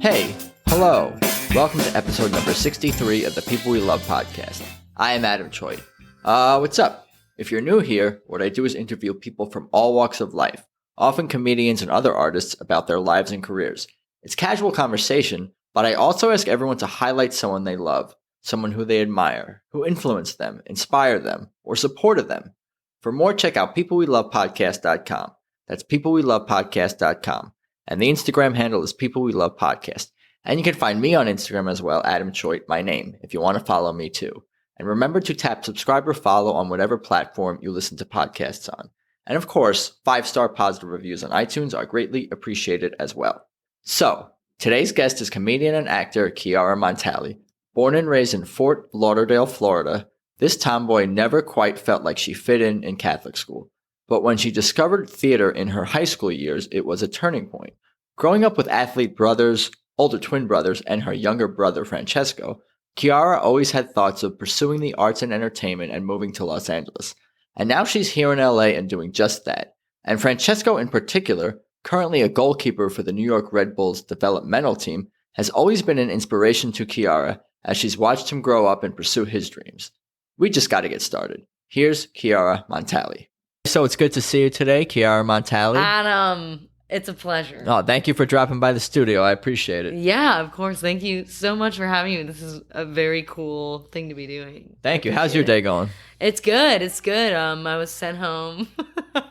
Hey, hello. Welcome to episode number 63 of the People We Love podcast. I am Adam Choi. What's up? If you're new here, what I do is interview people from all walks of life, often comedians and other artists, about their lives and careers. It's casual conversation, but I also ask everyone to highlight someone they love, someone who they admire, who influenced them, inspired them, or supported them. For more, check out peoplewelovepodcast.com. That's peoplewelovepodcast.com. And the Instagram handle is peoplewelovepodcast. And you can find me on Instagram as well, Adam Choi, my name, if you want to follow me too. And remember to tap subscribe or follow on whatever platform you listen to podcasts on. And of course, 5-star positive reviews on iTunes are greatly appreciated as well. So, today's guest is comedian and actor Chiara Montali. Born and raised in Fort Lauderdale, Florida, this tomboy never quite felt like she fit in Catholic school. But when she discovered theater in her high school years, it was a turning point. Growing up with athlete brothers, older twin brothers, and her younger brother Francesco, Chiara always had thoughts of pursuing the arts and entertainment and moving to Los Angeles. And now she's here in LA and doing just that. And Francesco in particular, currently a goalkeeper for the New York Red Bulls developmental team, has always been an inspiration to Chiara as she's watched him grow up and pursue his dreams. We just got to get started. Here's Chiara Montali. So it's good to see you today, Chiara Montali. Adam, it's a pleasure. Oh, thank you for dropping by the studio. I appreciate it. Yeah, of course. Thank you so much for having me. This is a very cool thing to be doing. Thank you. How's your day going? It's good. It's good. I was sent home.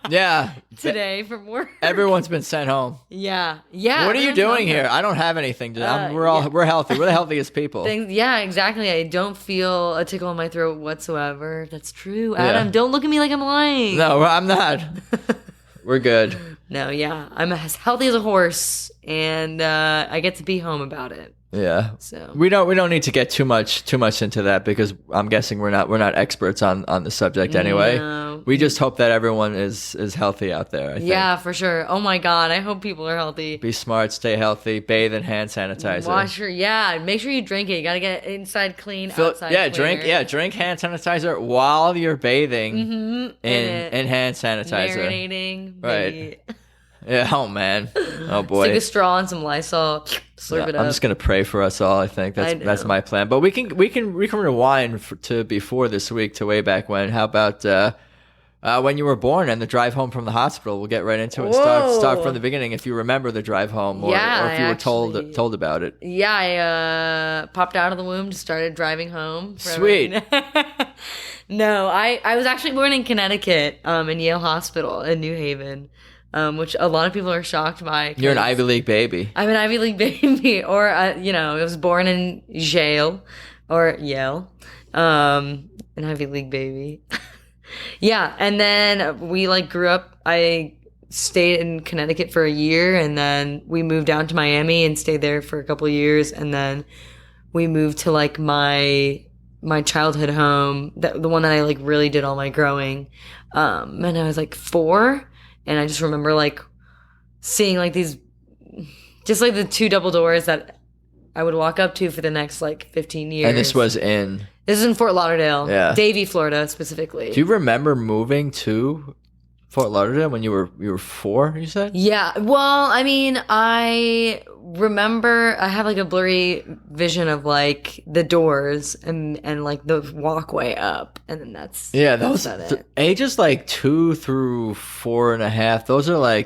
Yeah. Today from work. Everyone's been sent home. Yeah. What are you doing here? I don't have anything. We're healthy. We're the healthiest people. Yeah, exactly. I don't feel a tickle in my throat whatsoever. That's true. Adam, don't look at me like I'm lying. No, I'm not. We're good. No, yeah. I'm as healthy as a horse, and I get to be home about it. Yeah. So we don't need to get too much into that because I'm guessing we're not experts on the subject anyway. No. We just hope that everyone is healthy out there. I think. Yeah, for sure. Oh my God, I hope people are healthy. Be smart, stay healthy, bathe in hand sanitizer. Make sure you drink it. You gotta get inside clean, outside cleaner. Drink hand sanitizer while you're bathing in hand sanitizer. Marinating, right. Yeah, oh man. Oh boy. Take a straw and some Lysol, slurp it up. I'm just gonna pray for us all. I think that's my plan. But we can rewind to before this week to way back when. How about when you were born and the drive home from the hospital? We'll get right into it. Start from the beginning if you remember the drive home or if you were told about it. Yeah, I popped out of the womb, started driving home. Sweet. No, I was actually born in Connecticut, in Yale Hospital in New Haven. Which a lot of people are shocked by. You're an Ivy League baby. I'm an Ivy League baby, or I was born in Yale, an Ivy League baby. Yeah, and then we grew up. I stayed in Connecticut for a year, and then we moved down to Miami and stayed there for a couple of years, and then we moved to my childhood home, the one that I really did all my growing, and I was 4. And I just remember seeing these, just the 2 double doors that I would walk up to for the next 15 years. And this is in Fort Lauderdale, yeah. Davie, Florida specifically. Do you remember moving to Fort Lauderdale when you were 4? You said? Yeah. Well, I mean, I remember I have a blurry vision of the doors and the walkway up, and then that's ages 2 through 4.5. Those are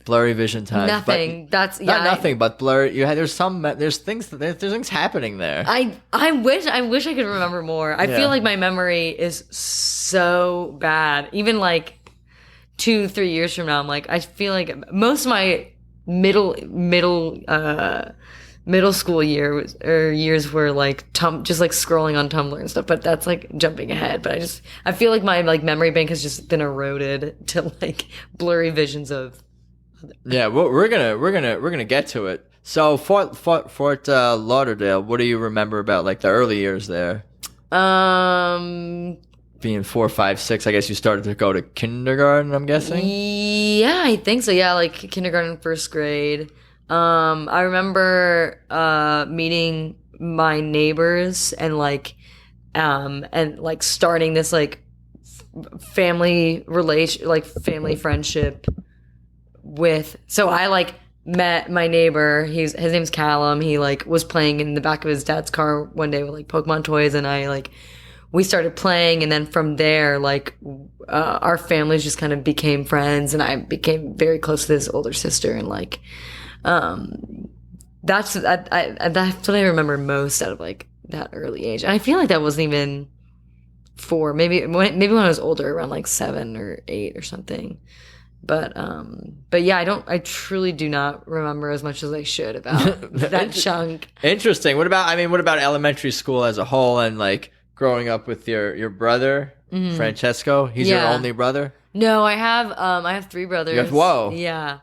blurry vision times. Nothing. But nothing, but blurry. There's things happening there. I wish I could remember more. I feel like my memory is so bad. Even 2-3 years from now, I feel like most of my middle school years were just scrolling on Tumblr and stuff, but that's jumping ahead. But I feel like my memory bank has just been eroded to blurry visions of. Yeah, well, we're gonna get to it. So Fort Lauderdale, what do you remember about the early years there? Being 4, 5, 6, I guess you started to go to kindergarten, I'm guessing? Yeah, I think so. Yeah, kindergarten, 1st grade. I remember meeting my neighbors and starting this family friendship with. So I met my neighbor. His name's Callum. He like was playing in the back of his dad's car one day with like Pokemon toys, and we started playing, and then from there, like, our families just kind of became friends, and I became very close to his older sister, and like, that's what I remember most out of like that early age. And I feel like that wasn't even 4, maybe when I was older, around like 7 or 8 or something. But yeah, I truly do not remember as much as I should about that chunk. Interesting. What about elementary school as a whole, and like growing up with your brother, Francesco? He's your only brother? No, I have 3 brothers. Whoa. Yeah.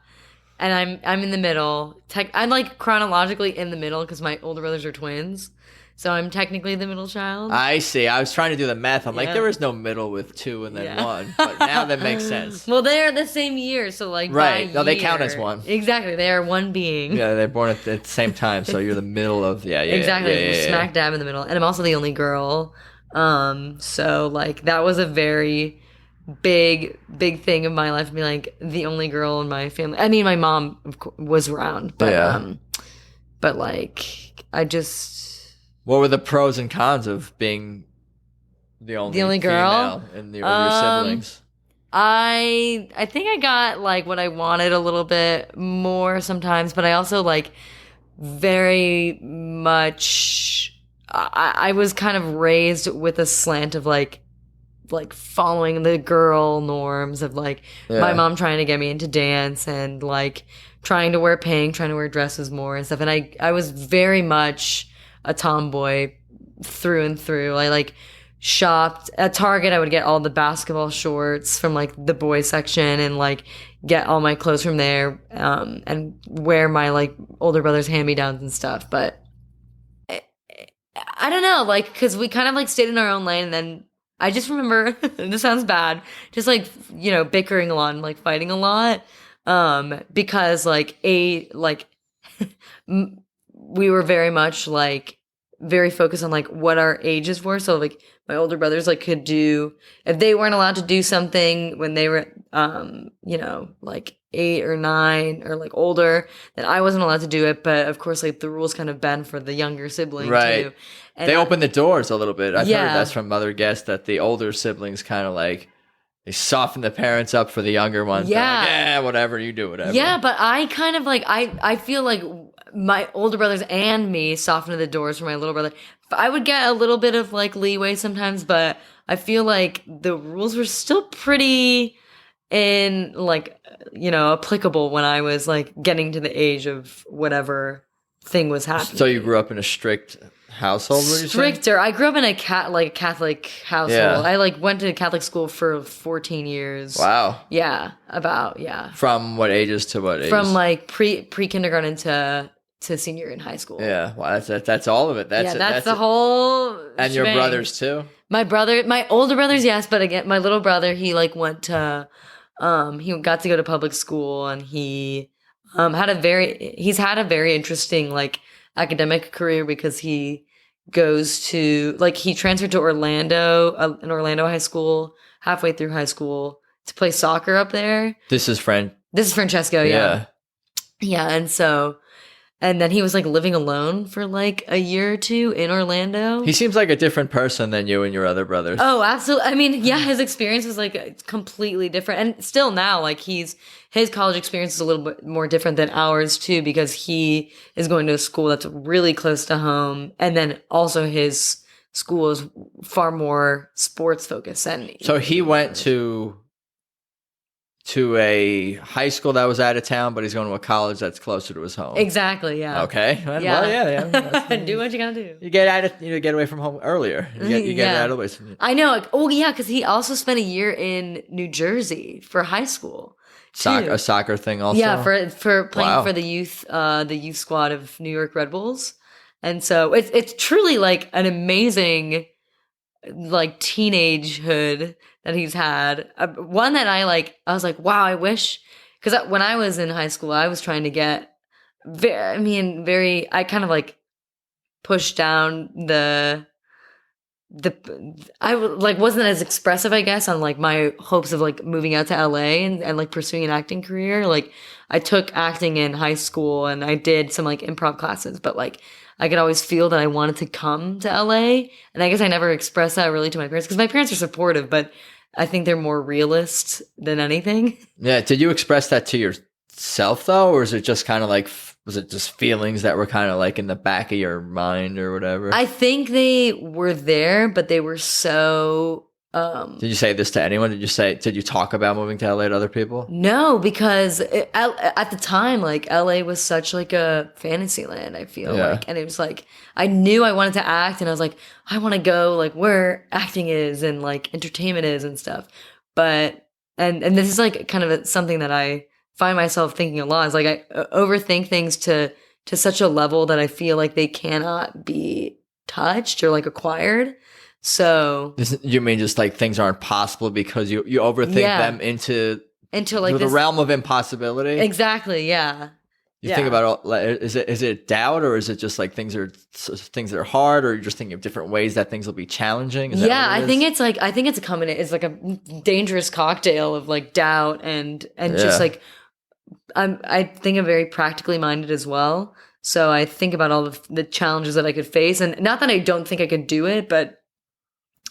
And I'm in the middle. I'm like chronologically in the middle because my older brothers are twins. So I'm technically the middle child. I see. I was trying to do the math. I'm like, there is no middle with 2 and then 1. But now that makes sense. Well, they're the same year, so like right. No, they count as 1. Exactly. They are one being. Yeah, they're born at the same time, so you're the middle of exactly. Smack dab in the middle, and I'm also the only girl. So like that was a very big thing of my life to be like the only girl in my family. I mean, my mom of course, was around, but like I just. What were the pros and cons of being the only girl female in your siblings? I think I got like what I wanted a little bit more sometimes, but I also like very much. I was kind of raised with a slant of like following the girl norms of like my mom trying to get me into dance and like trying to wear pink, trying to wear dresses more and stuff. And I was very much a tomboy through and through. I like shopped at Target. I would get all the basketball shorts from like the boys section and like get all my clothes from there, and wear my like older brother's hand-me-downs and stuff. But I don't know, like, cause we kind of like stayed in our own lane, and then I just remember, this sounds bad, just like, bickering a lot and like fighting a lot. Because like we were very much like very focused on like what our ages were. So like my older brothers like could do, if they weren't allowed to do something when they were like 8 or 9 or like older, then I wasn't allowed to do it. But of course, like the rules kind of bend for the younger sibling right. too. And they open the doors a little bit. I've heard that's from other guests that the older siblings kind of like they soften the parents up for the younger ones. Yeah, like, whatever, you do whatever. Yeah, but I kind of like I feel like my older brothers and me softened the doors for my little brother. I would get a little bit of like leeway sometimes, but I feel like the rules were still pretty applicable when I was like getting to the age of whatever thing was happening. So you grew up in a strict household? Stricter. I grew up in a Catholic household. Yeah. I like went to Catholic school for 14 years. Wow. Yeah, From what ages to what ages? From like pre-kindergarten to senior in high school. Yeah, well, that's all of it. That's the whole. And your brothers too. My older brothers, yes, but again, my little brother, he like went to, he got to go to public school, and he he's had a very interesting like academic career because he goes to like he transferred to Orlando, an Orlando high school halfway through high school to play soccer up there. This is Francesco, yeah, and then he was like living alone for like a year or 2 in Orlando. He seems like a different person than you and your other brothers. Oh, absolutely. I mean, yeah, his experience was like completely different. And still now, like his college experience is a little bit more different than ours too, because he is going to a school that's really close to home. And then also his school is far more sports focused. So he went to a high school that was out of town, but he's going to a college that's closer to his home. Exactly. Yeah. Okay. Well, yeah. Do what you gotta do. You get away from home earlier. You get out of the way. I know. Oh yeah, because he also spent a year in New Jersey for high school. A soccer thing also. Yeah, for playing for the youth squad of New York Red Bulls, and so it's truly like an amazing like teenagehood that he's had. One that I was like, wow, I wish, because when I was in high school, I was trying to get I kind of like pushed down the I like wasn't as expressive, I guess, on like my hopes of like moving out to LA and like pursuing an acting career. Like I took acting in high school and I did some like improv classes, but like I could always feel that I wanted to come to LA. And I guess I never expressed that really to my parents because my parents are supportive, but I think they're more realist than anything. Yeah. Did you express that to yourself though? Or is it just kind of like, was it just feelings that were kind of like in the back of your mind or whatever? I think they were there, but they were so Did you say this to anyone? Did you talk about moving to LA to other people? no, because at the time, like LA was such like a fantasy land, I feel Yeah. like. And it was like, I knew I wanted to act and I was like, I want to go like where acting is and like entertainment is and stuff. But, and this is like kind of something that I find myself thinking a lot is like I overthink things to such a level that I feel like they cannot be touched or like acquired. So You mean just like things aren't possible because you overthink them into like the this realm of impossibility? exactly, yeah. You think about is it doubt or is it just like things that are hard or you're just thinking of different ways that things will be challenging? Is that Yeah, what it I think is? it's like it's a combination. It's like a dangerous cocktail of like doubt and just like I think I'm very practically minded as well. So I think about all the challenges that I could face, and not that I don't think I could do it, but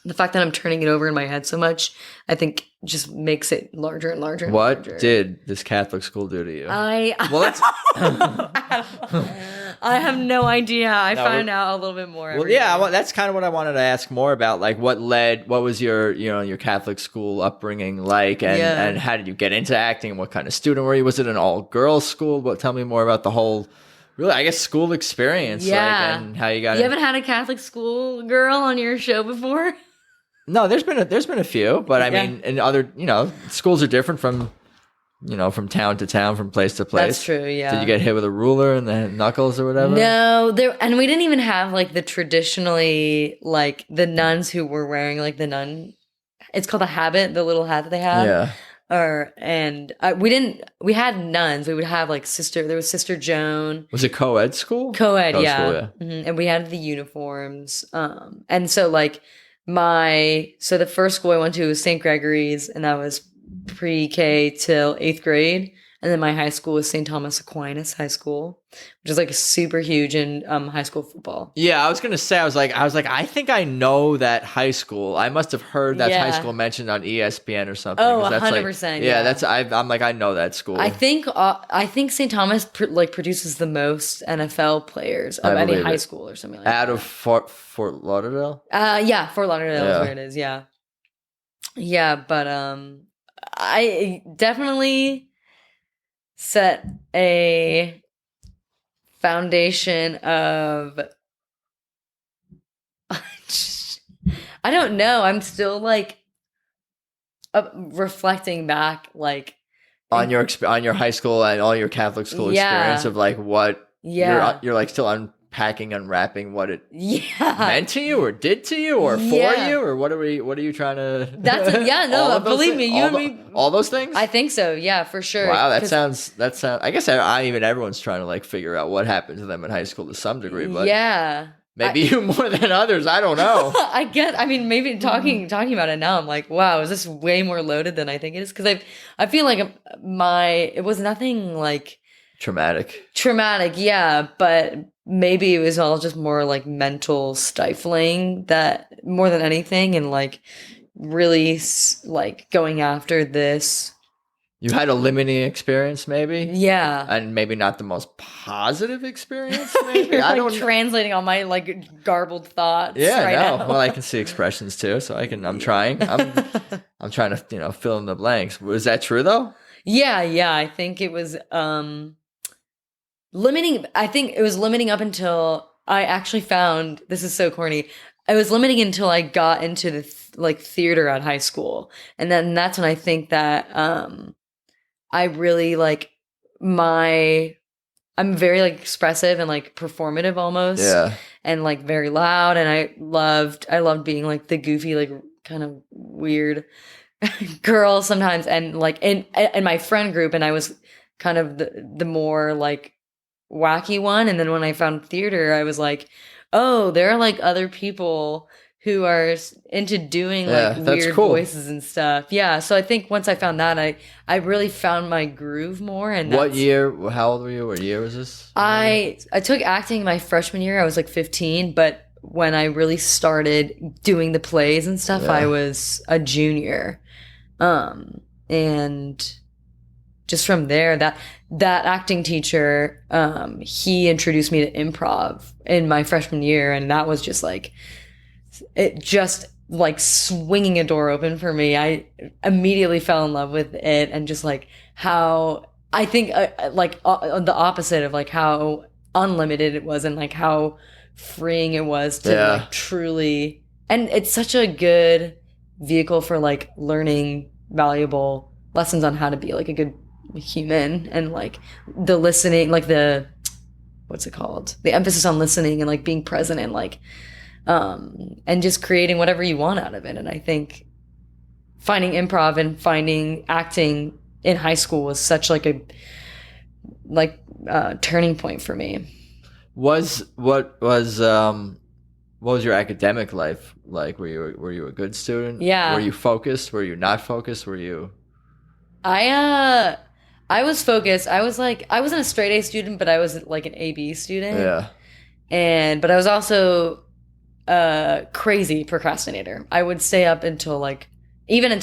the fact that I'm turning it over in my head so much, I think just makes it larger and larger. And What larger. did this Catholic school do to you? Well, that's I have no idea. I No, find out a little bit more. Well, every yeah, day. that's kind of what I wanted to ask more about. Like, what was your Catholic school upbringing like, and how did you get into acting? What kind of student were you? Was it an all girls school? But tell me more about the whole, really, I guess, school experience. Yeah. Like, and how you got. You haven't had a Catholic school girl on your show before? No, there's been a few, but I mean, and other, schools are different from town to town, from place to place. That's true, yeah. Did you get hit with a ruler in the knuckles or whatever? No, and we didn't even have like the traditionally like the nuns who were wearing like the nun. It's called a habit, the little hat that they have. Yeah. We had nuns. We would have like there was Sister Joan. Was it co-ed school? Co-ed, yeah. School, yeah. Mm-hmm. And we had the uniforms. And so like so the first school I went to was St. Gregory's, and that was pre-K till 8th grade. And then my high school was St. Thomas Aquinas High School, which is like super huge in high school football. Yeah, I was gonna say, I was like, I think I know that high school. I must have heard that high school mentioned on ESPN or something. Oh, 100%. Yeah, yeah. I'm like, I know that school. I think St. Thomas produces the most NFL players of any high school or something like that. Out of Fort Lauderdale. Yeah, Fort Lauderdale is where it is. Yeah, yeah, but I definitely set a foundation of I don't know. I'm still like reflecting back, like on your high school and all your Catholic school experience of like what you're like still unwrapping what it meant to you or did to you or for you or what are you trying to believe me, you and me, all those things. I think so, yeah, for sure. Wow, that sounds I guess everyone's trying to like figure out what happened to them in high school to some degree, but maybe you more than others, I don't know. I mean, maybe talking about it now, I'm like, wow, is this way more loaded than I think it is? Because I feel like it was nothing like traumatic, yeah, but maybe it was all just more like mental stifling that more than anything, and like really like going after this. You had a limiting experience, maybe? Yeah. And maybe not the most positive experience, maybe? You're like translating all my like garbled thoughts. Yeah, right no. now. Well, I can see expressions too, so I'm trying. I'm trying to, fill in the blanks. Was that true though? Yeah. I think it was limiting. I think it was limiting up until I actually found, this is so corny, I was limiting until I got into the theater at high school. And then that's when I think that I really like I'm very like expressive and like performative almost. Yeah. And like very loud. And I loved being like the goofy, like kind of weird girl sometimes. And like in my friend group, and I was kind of the more like wacky one. And then when I found theater, I was like, oh, there are like other people who are into doing Yeah, like that's weird cool. voices and stuff. Yeah, so I think once I found that, I really found my groove more. And What year? How old were you? What year was this? I took acting my freshman year. I was like 15, but when I really started doing the plays and stuff, Yeah. I was a junior. And just from there, that acting teacher, he introduced me to improv in my freshman year, and that was just like, it just like swinging a door open for me. I immediately fell in love with it, and just like how I think the opposite of like how unlimited it was, and like how freeing it was to like truly, and it's such a good vehicle for like learning valuable lessons on how to be like a good human, and like the listening, like the, what's it called, the emphasis on listening and like being present, and like and just creating whatever you want out of it. And I think finding improv and finding acting in high school was such like a turning point for me. What was your academic life like? Were you a good student? Yeah. Were you focused? Were you not focused? Were you? I was focused. I wasn't a straight A student, but I was like an AB student. Yeah. But I was also a crazy procrastinator. I would stay up until like, even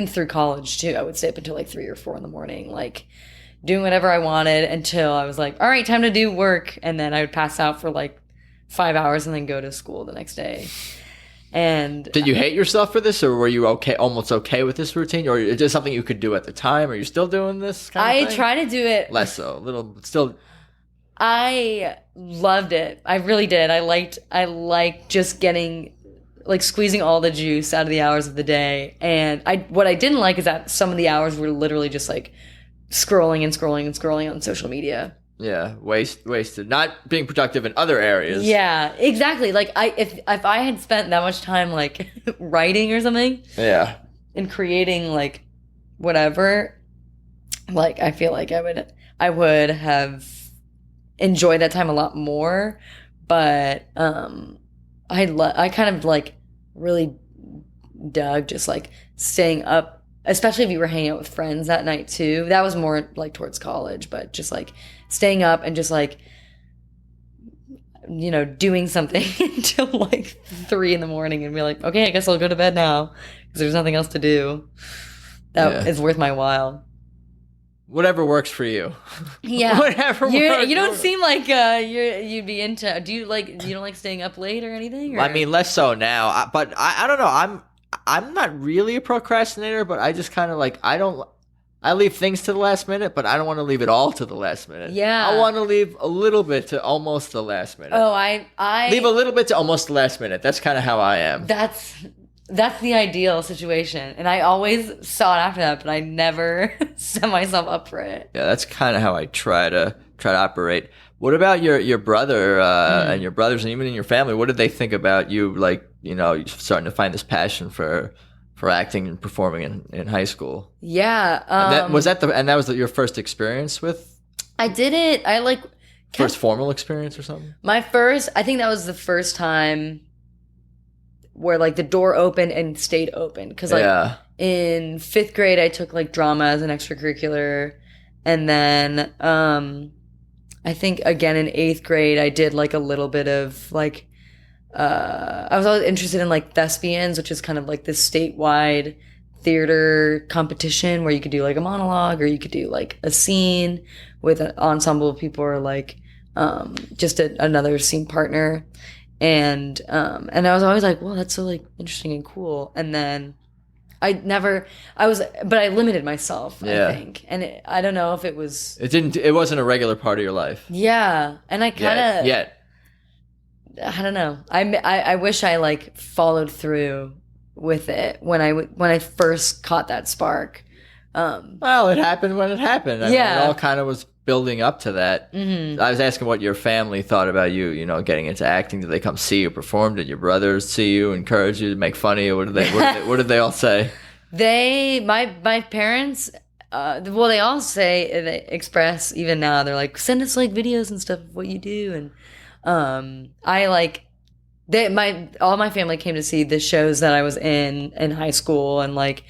through college too, I would stay up until like 3 or 4 in the morning, like doing whatever I wanted until I was like, all right, time to do work. And then I would pass out for like 5 hours and then go to school the next day. And did you hate yourself for this, or were you almost okay with this routine, or is it just something you could do at the time? Are you still doing this kind of thing? I try to do it less so, a little, but still. I loved it. I really did. I liked just getting, like, squeezing all the juice out of the hours of the day. And what I didn't like is that some of the hours were literally just like scrolling and scrolling and scrolling on social media. Yeah, wasted. Not being productive in other areas. Yeah, exactly. Like if I had spent that much time like writing or something, yeah, and creating like whatever, like I feel like I would have enjoyed that time a lot more. But I kind of like really dug just like staying up, especially if you were hanging out with friends that night too. That was more like towards college, but just like staying up and just like, you know, doing something until like 3 in the morning and be like, okay, I guess I'll go to bed now because there's nothing else to do that is worth my while. Whatever works for you. Yeah. Whatever works. You don't seem like you'd be into. Do you don't like staying up late or anything? Or? I mean, less so now. But I don't know. I'm not really a procrastinator, but I just kind of like, I leave things to the last minute, but I don't want to leave it all to the last minute. Yeah. I want to leave a little bit to almost the last minute. Oh, I leave a little bit to almost the last minute. That's kind of how I am. That's the ideal situation. And I always sought after that, but I never set myself up for it. Yeah, that's kind of how I try to operate. What about your brother and your brothers, and even in your family? What did they think about you, like, you know, starting to find this passion for acting and performing in high school? Yeah. That was your first experience with? I did it. First formal experience or something? I think that was the first time where like the door opened and stayed open. Cause like in 5th grade, I took like drama as an extracurricular. And then, I think again in 8th grade, I did like a little bit of like, I was always interested in like thespians, which is kind of like this statewide theater competition where you could do like a monologue or you could do like a scene with an ensemble of people, or like just another scene partner. And I was always like, well, that's so like interesting and cool. And then but I limited myself, I think. And I don't know if it wasn't a regular part of your life. Yeah. And I kind of, Yet. I don't know. I wish I like followed through with it when I first caught that spark. Well, it happened when it happened. I mean, it all kind of was building up to that. Mm-hmm. I was asking what your family thought about you, you know, getting into acting. Did they come see you perform? Did your brothers see you, encourage you, to make fun of you? What did they all say? My parents, well, they all say, they express even now, they're like, send us like videos and stuff of what you do. And I like all my family came to see the shows that I was in high school, and like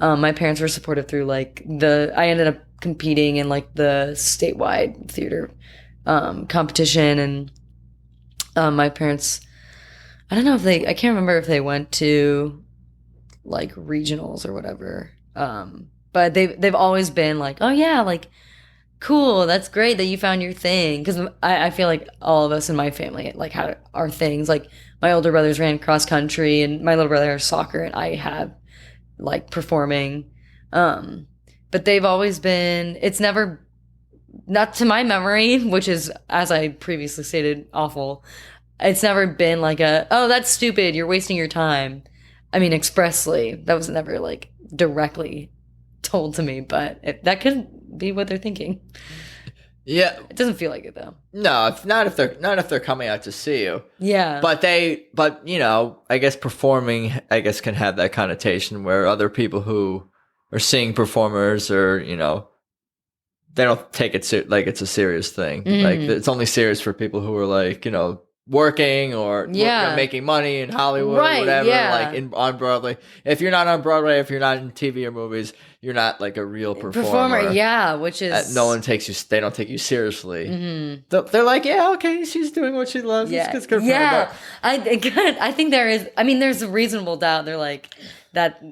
my parents were supportive through like I ended up competing in like the statewide theater competition, and my parents, I don't know if I can't remember if they went to like regionals or whatever, but they've always been like, oh yeah, like cool, that's great that you found your thing, because I feel like all of us in my family like had our things. Like my older brothers ran cross country, and my little brother has soccer, and I have like performing, but they've always been, it's never, not to my memory, which is, as I previously stated, awful, it's never been like oh that's stupid, you're wasting your time. I mean, expressly, that was never like directly told to me, but that could be what they're thinking. Yeah, it doesn't feel like it though. No, not if they're coming out to see you. Yeah, but you know, I guess performing, I guess, can have that connotation where other people who are seeing performers, or you know, they don't take it like it's a serious thing. Like it's only serious for people who are like, you know, working or you know, making money in Hollywood, or whatever, like on Broadway. If you're not on Broadway, if you're not in TV or movies, you're not like a real performer. Yeah, which is no one takes you. They don't take you seriously. They're like, yeah, okay, she's doing what she loves. Yeah, it's good for her. I think there is. I mean, there's a reasonable doubt. They're like that.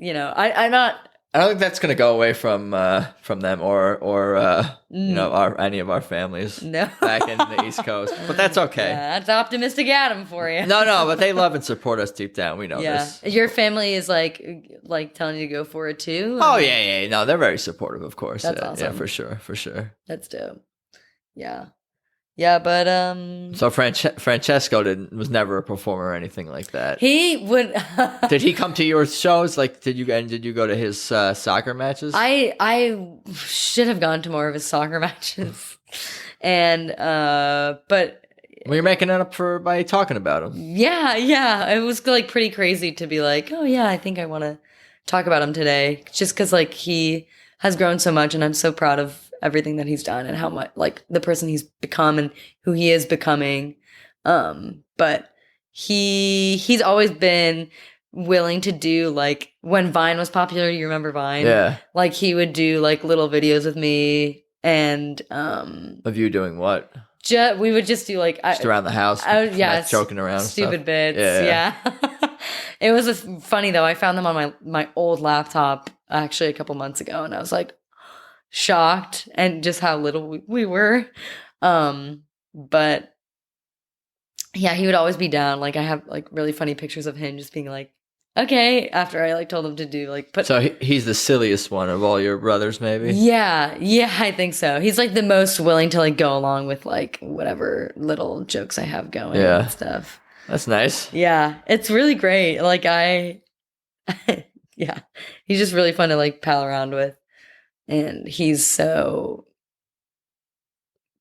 You know, I'm not. I don't think that's going to go away from them or you know, any of our families back in the East Coast. But that's okay. Yeah, that's optimistic Adam for you. No, but they love and support us deep down. We know this. Your family is like telling you to go for it too? Oh, yeah. No, they're very supportive, of course. That's awesome. Yeah, for sure. That's dope. Yeah. Yeah, but so Francesco was never a performer or anything like that. He would. Did he come to your shows? Like, did you go to his soccer matches? I should have gone to more of his soccer matches, and but well, you're making it up by talking about him. Yeah, it was like pretty crazy to be like, oh yeah, I think I want to talk about him today, just because like he has grown so much, and I'm so proud of everything that he's done and how much like the person he's become and who he is becoming. But he's always been willing to do, like when Vine was popular, you remember Vine? Yeah. Like he would do like little videos with me, and of you doing what? We would just do like just around the house. Yeah, joking around, stupid bits. Yeah. It was funny though. I found them on my old laptop actually a couple months ago, and I was like shocked and just how little we were. But yeah, he would always be down. Like I have like really funny pictures of him just being like, okay, after I like told him to do like put. So he's the silliest one of all your brothers, maybe? Yeah, I think so. He's like the most willing to like go along with like whatever little jokes I have going and stuff. That's nice. Yeah, it's really great. Like yeah, he's just really fun to like pal around with. And he's so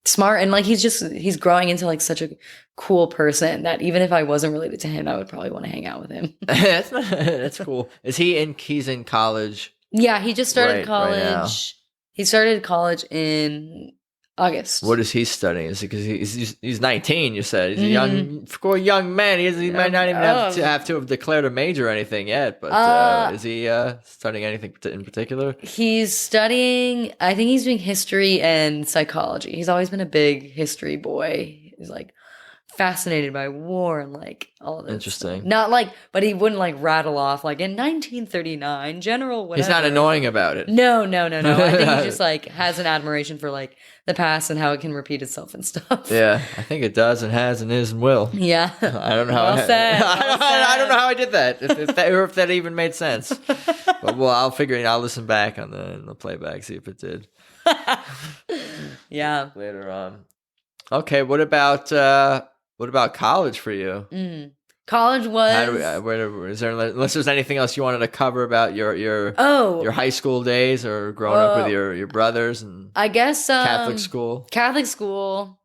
smart, and like he's growing into like such a cool person that even if I wasn't related to him, I would probably want to hang out with him. That's cool. He's in college? Yeah, he just started college. Right, he started college in August. What is he studying? Is it because he's 19? You said he's a young man. He might not even have to have declared a major or anything yet. But is he studying anything in particular? He's studying. I think he's doing history and psychology. He's always been a big history boy. He's like fascinated by war and like all of this. Interesting. Stuff. Not like, but he wouldn't like rattle off like in 1939, General whatever. He's not annoying about it. No. I think he just like has an admiration for like the past and how it can repeat itself and stuff. Yeah, I think it does and has and is and will. Yeah. I don't know how. I don't know how I did that. If that even made sense. But well, I'll figure it. I'll listen back on the playback, see if it did. Yeah. Later on. Okay. What about college for you? College was. Is there, unless there's anything else you wanted to cover about your high school days or growing up with your brothers and I guess Catholic school. Catholic school.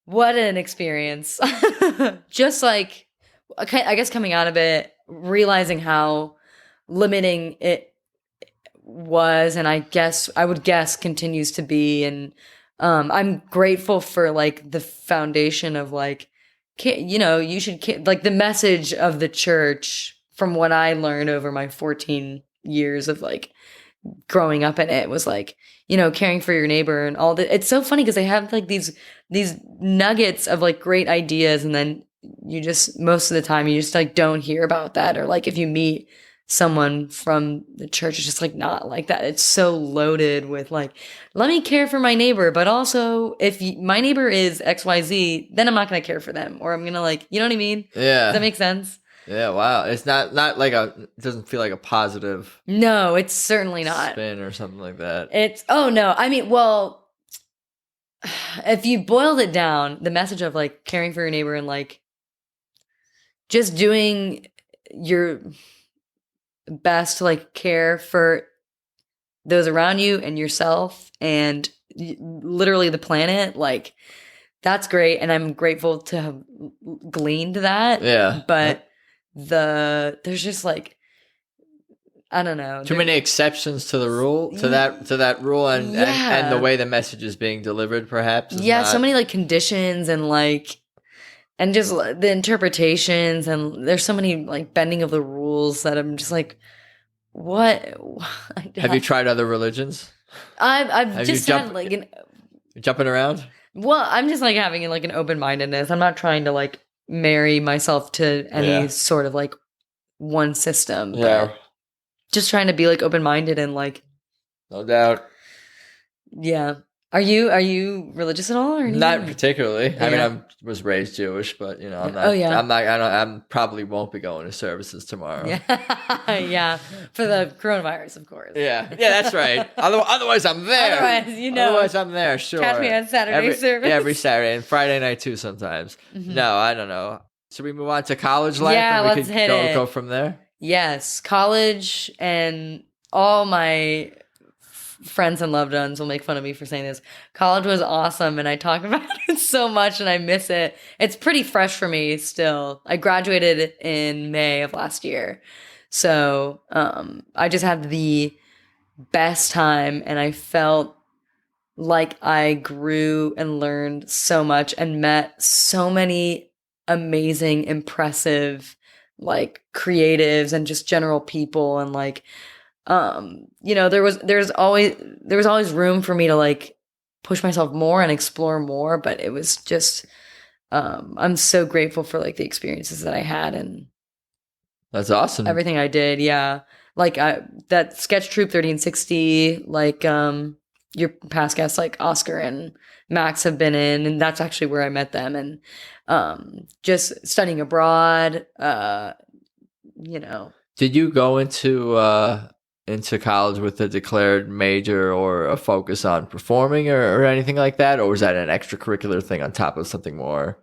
What an experience! Just like, I guess coming out of it, realizing how limiting it was, and I would guess continues to be, and I'm grateful for like the foundation of like you should like the message of the church from what I learned over my 14 years of like growing up in it was like, caring for your neighbor and all that. It's so funny because they have like these nuggets of like great ideas, and then you just most of the time you just like don't hear about that, or like if you meet someone from the church, it's just like not like that. It's so loaded with like, let me care for my neighbor, but also if my neighbor is XYZ, then I'm not going to care for them, or I'm going to like, you know what I mean? Yeah. Does that make sense? Yeah, wow. It's not like it doesn't feel like a positive. No, it's certainly not. Spin or something like that. Oh no. I mean, well, if you boiled it down, the message of like caring for your neighbor and like just doing your best to like care for those around you and yourself and literally the planet, like that's great, and I'm grateful to have gleaned that. Yeah. But there's just like, I don't know, too many exceptions to the rule, to that rule, and the way the message is being delivered, perhaps. So many like conditions and like, and just the interpretations, and there's so many like bending of the rules that I'm just like, what? Have you tried other religions? I've just had like jumping around. Well, I'm just like having like an open-mindedness. I'm not trying to like marry myself to any sort of like one system. Yeah. Just trying to be like open-minded and like. No doubt. Yeah. Are you religious at all or anything? Not particularly. Yeah. I mean, I was raised Jewish, but I'm not. Oh yeah. I probably won't be going to services tomorrow. Yeah. Yeah. For the coronavirus, of course. Yeah. Yeah, that's right. Otherwise, I'm there. Otherwise, I'm there. Sure. Catch me on Saturday service. Yeah, every Saturday and Friday night too. Sometimes. Mm-hmm. No, I don't know. Should we move on to college life? Yeah, and we let's hit it. Go from there. Yes, college, and all my friends and loved ones will make fun of me for saying this. College was awesome, and I talk about it so much, and I miss it. It's pretty fresh for me still. I graduated in May of last year, so I just had the best time, and I felt like I grew and learned so much and met so many amazing, impressive, like creatives and just general people, and like there was always room for me to like push myself more and explore more, but it was just I'm so grateful for like the experiences that I had, and that's awesome. Everything I did. Yeah. Like that sketch troupe 1360, like your past guests like Oscar and Max have been in, and that's actually where I met them. And just studying abroad, Did you go into college with a declared major or a focus on performing or anything like that? Or was that an extracurricular thing on top of something more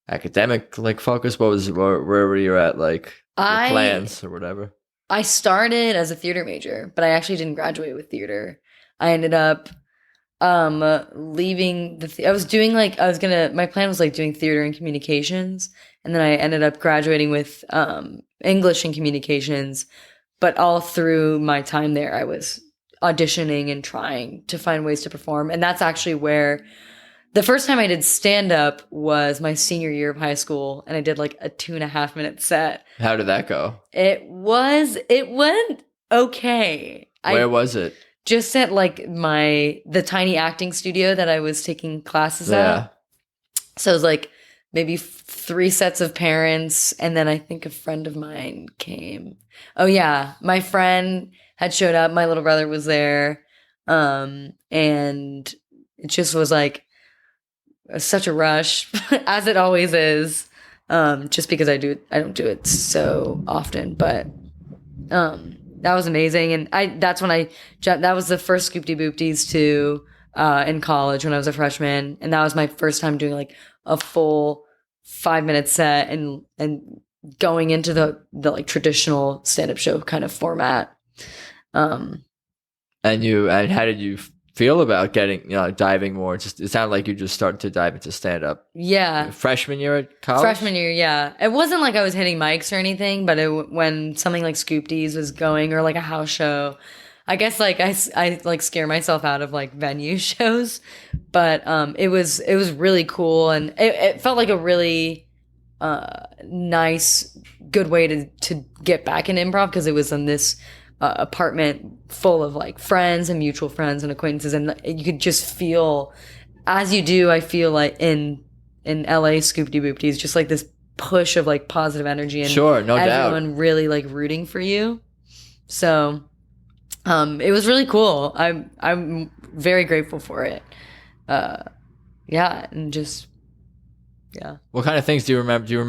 academic, like focus? Where were you at, like your plans or whatever? I started as a theater major, but I actually didn't graduate with theater. I ended up leaving my plan was like doing theater and communications, and then I ended up graduating with English and communications. But all through my time there, I was auditioning and trying to find ways to perform. And that's actually where the first time I did stand-up was my senior year of high school, and I did like a 2.5-minute set. How did that go? It went okay. Where was it? Just at like the tiny acting studio that I was taking classes at. So it was like maybe 3 sets of parents, and then I think a friend of mine came. Oh yeah, my friend had showed up. My little brother was there, and it just was like such a rush, as it always is. Just because I don't do it so often, but that was amazing, and that was the first Scoop-de Boop-dees too in college when I was a freshman, and that was my first time doing like a full 5-minute set and going into the like traditional stand-up show kind of format. And how did you feel about getting, diving more? It sounded like you just started to dive into stand-up. Yeah. Freshman year at college? Freshman year, yeah. It wasn't like I was hitting mics or anything, but when something like Scoop-dees was going, or like a house show, I guess like I like scare myself out of like venue shows, but it was really cool, and it felt like a really nice, good way to get back in improv, because it was in this apartment full of like friends and mutual friends and acquaintances, and you could just feel, as you do, I feel like in LA Scoopty Boopties, just like this push of like positive energy, and sure, no doubt, everyone really like rooting for you. So it was really cool. I'm very grateful for it. Yeah, and just yeah. What kind of things do you remember? Do you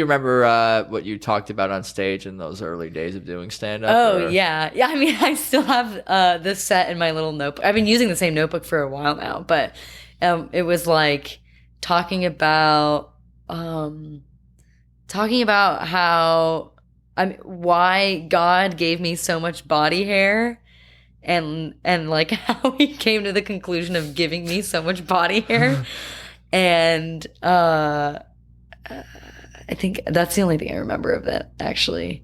remember what you talked about on stage in those early days of doing stand-up? Oh, yeah. I mean, I still have this set in my little notebook. I've been using the same notebook for a while now, but it was like talking about how why God gave me so much body hair. And like how he came to the conclusion of giving me so much body hair. And I think that's the only thing I remember of that, actually.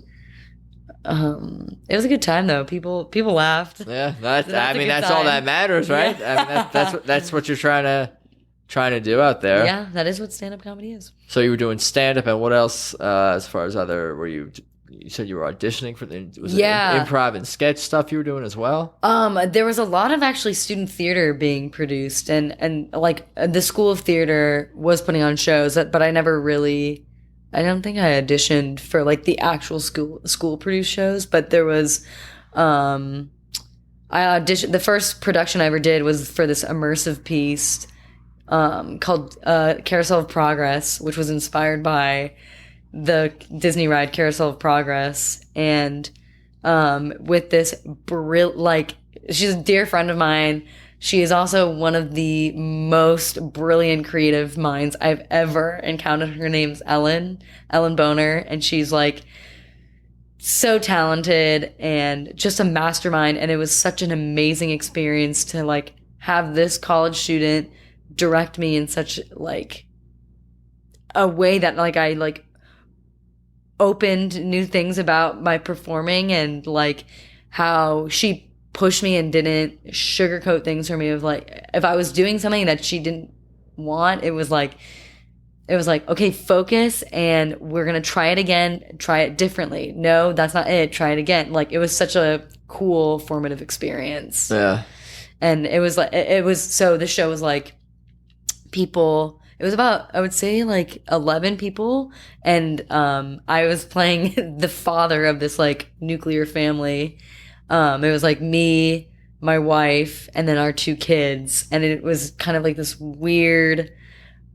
It was a good time though. People laughed. Yeah, that's all that matters, right? Yeah. I mean, that's what you're trying to do out there. Yeah, that is what stand-up comedy is. So you were doing stand-up, and what else as far as were you said you were auditioning for it improv and sketch stuff you were doing as well? There was a lot of actually student theater being produced, and like the School of Theater was putting on shows, but I don't think I auditioned for like the actual school produced shows, but there was I auditioned. The first production I ever did was for this immersive piece called Carousel of Progress, which was inspired by the Disney ride Carousel of Progress, and with this she's a dear friend of mine. She is also one of the most brilliant creative minds I've ever encountered. Her name's Ellen Boner, and she's like so talented and just a mastermind. And it was such an amazing experience to like have this college student direct me in such like a way that like I like opened new things about my performing, and like how she pushed me and didn't sugarcoat things for me, of like if I was doing something that she didn't want, it was like okay, focus, and we're gonna try it again, try it differently. No, that's not it, try it again. Like it was such a cool formative experience. Yeah. And it was so the show was like people. It was about, I would say, like 11 people, and I was playing the father of this like nuclear family. It was like me, my wife, and then our 2 kids, and it was kind of like this weird,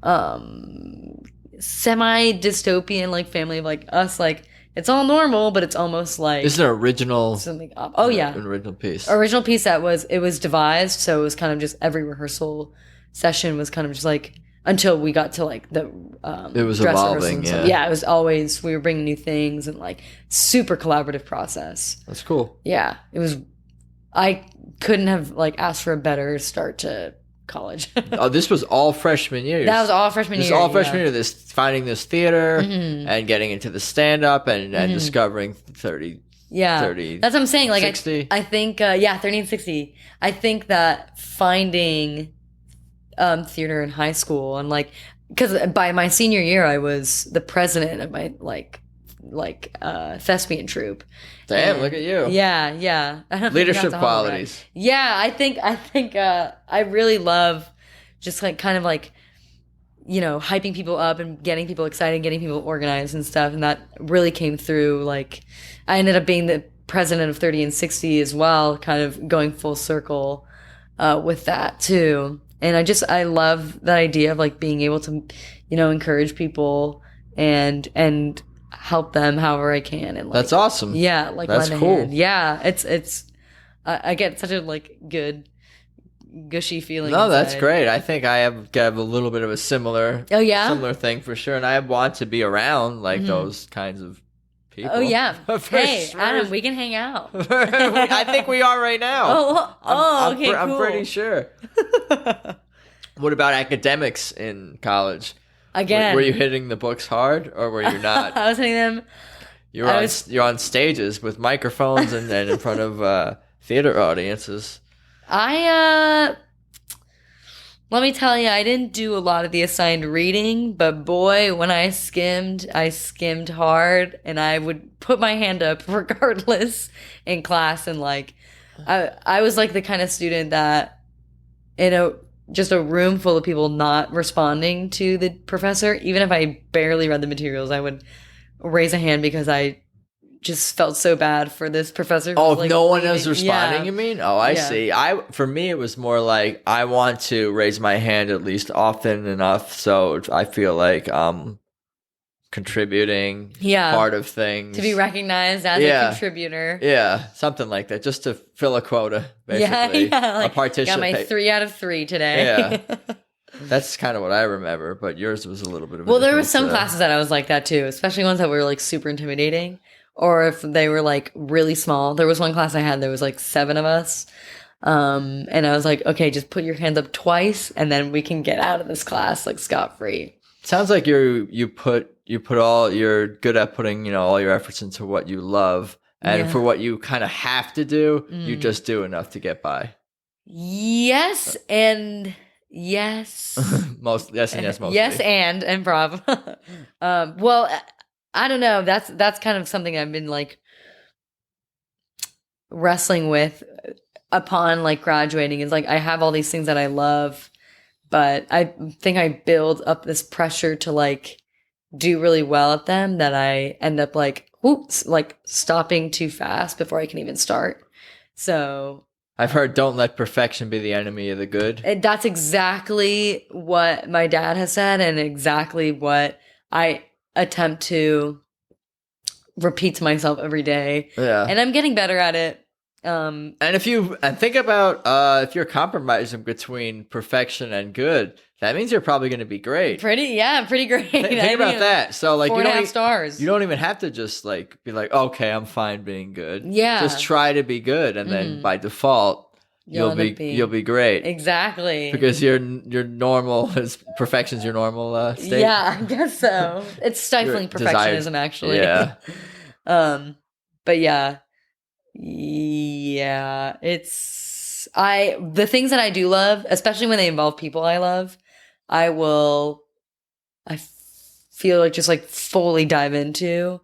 semi-dystopian like family of like us, like it's all normal, but it's almost like this is an original something up. Oh yeah, an original piece that it was devised, so it was kind of just every rehearsal session was kind of just like. Until we got to like the it was dress evolving, yeah. Yeah, it was always, we were bringing new things, and like super collaborative process. That's cool. Yeah, it was. I couldn't have like asked for a better start to college. Oh, this was all freshman year. That was all freshman year. This finding this theater and getting into the stand up and discovering 30. Yeah, 30. That's what I'm saying. Like 60. I think 30 and 60. I think that finding theater in high school, and like because by my senior year I was the president of my thespian troupe. Damn, look at you. Yeah. Leadership qualities. Yeah, I think I really love just like kind of like, you know, hyping people up and getting people excited, getting people organized and stuff, and that really came through. Like I ended up being the president of 30 and 60 as well, kind of going full circle with that too. And I love that idea of like being able to, you know, encourage people and help them however I can. And like, that's awesome. Yeah, like that's cool. Hand. Yeah, it's I get such a like good gushy feeling. No, inside. That's great. I think I have a little bit of a similar thing for sure, and I want to be around like those kinds of people. Oh yeah. Hey, sure. Adam, we can hang out. I think we are right now. Okay, cool. I'm pretty sure. What about academics in college? Again, were you hitting the books hard, or were you not? I was hitting them. You're on stages with microphones and in front of theater audiences. Let me tell you, I didn't do a lot of the assigned reading, but boy, when I skimmed hard, and I would put my hand up regardless in class. And like, I was like the kind of student that in just a room full of people not responding to the professor, even if I barely read the materials, I would raise a hand because I just felt so bad for this professor. Oh, like, no one is responding, yeah. you mean? Oh, I see. For me, it was more like I want to raise my hand at least often enough so I feel like contributing part of things. To be recognized as a contributor. Yeah, something like that, just to fill a quota, basically. Yeah, like, a participate. Got my 3 out of 3 today. Yeah. That's kind of what I remember, but yours was a little bit of a Well, there were some classes that I was like that too, especially ones that were like super intimidating. Or if they were like really small. There was one class I had, there was like 7 of us. And I was like, okay, just put your hand up twice and then we can get out of this class like scot-free. Sounds like you're good at putting, all your efforts into what you love. And for what you kind of have to do, you just do enough to get by. Yes and yes. Mostly. Yes and improv. Well, I don't know. That's kind of something I've been like wrestling with upon like graduating. Is like I have all these things that I love, but I think I build up this pressure to like do really well at them that I end up like stopping too fast before I can even start. So I've heard don't let perfection be the enemy of the good. That's exactly what my dad has said and exactly what I attempt to repeat to myself every day. Yeah. And I'm getting better at it. And think about if you're compromising between perfection and good, that means you're probably going to be great. Pretty great. Think about that. So like 4.5 stars. You don't even have to just like be like, okay, I'm fine being good. Yeah. Just try to be good, and then by default, you'll be great. Exactly. Because your normal perfection's your normal state. Yeah, I guess so. It's stifling perfectionism, actually. Yeah. But yeah. Yeah, the things that I do love, especially when they involve people I love, I feel like just like fully dive into.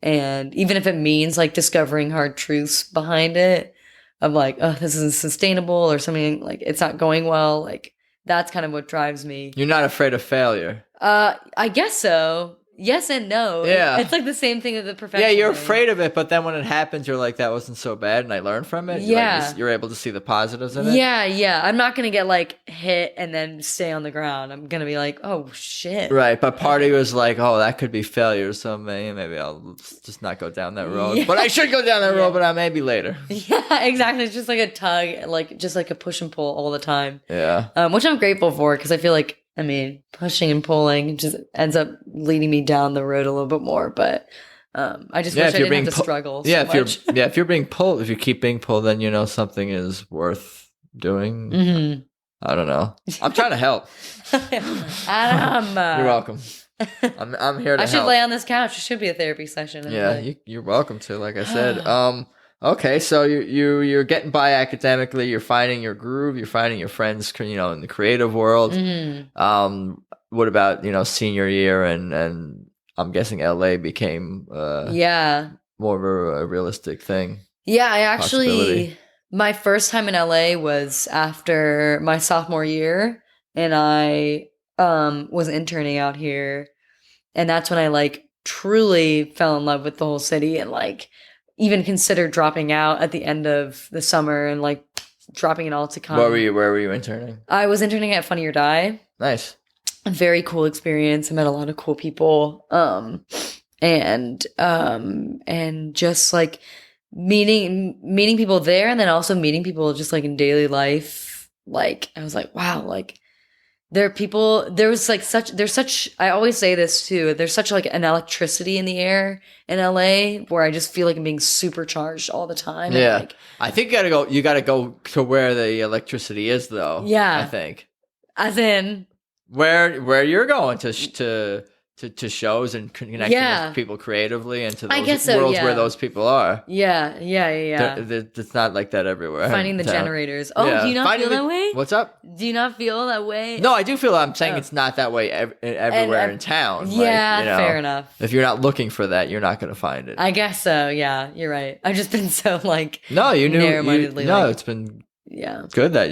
And even if it means like discovering hard truths behind it, of like, oh, this isn't sustainable or something, like it's not going well, like that's kind of what drives me. You're not afraid of failure. I guess so. Yes and no. Yeah. It's like the same thing as the perfection. Yeah, you're afraid of it, but then when it happens, you're like, that wasn't so bad, and I learned from it. Yeah. You're able to see the positives in it. Yeah. I'm not going to get like hit and then stay on the ground. I'm going to be like, oh, shit. Right, but part of you is like, oh, that could be failure, so maybe I'll just not go down that road. Yeah. But I should go down that road, but maybe later. Yeah, exactly. It's just like a tug, like just like a push and pull all the time. Yeah. Which I'm grateful for because I feel like, pushing and pulling just ends up leading me down the road a little bit more. But I just wish I didn't have to struggle so much. If you're being pulled, if you keep being pulled, then something is worth doing. Mm-hmm. I don't know. I'm trying to help. Adam, you're welcome. I'm here to help. I should lay on this couch. It should be a therapy session. Yeah, you're welcome to. Like I said. Okay, so you're getting by academically. You're finding your groove. You're finding your friends, in the creative world. Mm-hmm. What about senior year and I'm guessing LA became more of a realistic thing. Yeah, I actually my first time in LA was after my sophomore year, and I was interning out here, and that's when I like truly fell in love with the whole city and like even considered dropping out at the end of the summer and like dropping it all to come. Where were you interning? I was interning at Funny or Die. Nice. A very cool experience. I met a lot of cool people. And just like meeting people there, and then also meeting people just like in daily life. Like I was like, wow, like there are people, there's such, I always say this too, there's such like an electricity in the air in LA where I just feel like I'm being supercharged all the time. Yeah. Like, I think you gotta go to where the electricity is though. Yeah. I think. As in? Where you're going to to shows and connecting with people creatively and to I those guess so, worlds yeah. where those people are. Yeah. It's not like that everywhere. Finding the generators. Oh, do you not feel that way? What's up? Do you not feel that way? No, I do feel. I'm saying it's not that way everywhere in town. Yeah, like, fair enough. If you're not looking for that, you're not going to find it. I guess so. Yeah, you're right. I've just been so like no, you knew. narrow-mindedly. It's been good that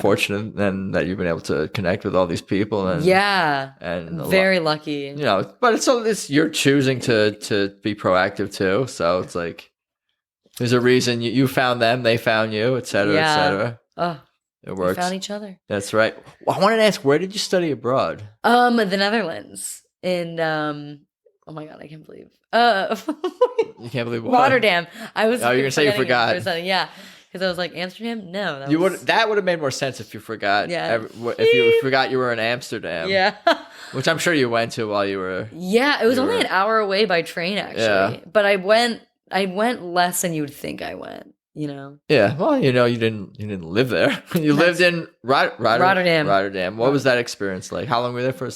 fortunate and that you've been able to connect with all these people and and very lucky. But it's you're choosing to be proactive too. So it's like there's a reason you found them, they found you, etc. etc. Oh, it works. We found each other. That's right. I wanted to ask, where did you study abroad? The Netherlands in oh my god, I can't believe. You can't believe what? Rotterdam. I was. Oh, you're gonna say you forgot. Yeah. Because I was like, Amsterdam? No. That would have made more sense if you forgot. Yeah. If you forgot you were in Amsterdam. Yeah. Which I'm sure you went to while you were. Yeah, it was only an hour away by train, actually. Yeah. But I went less than you would think I went, Yeah, well, you didn't live there. You lived in Rotterdam. Rotterdam. What was that experience like? How long were you there for?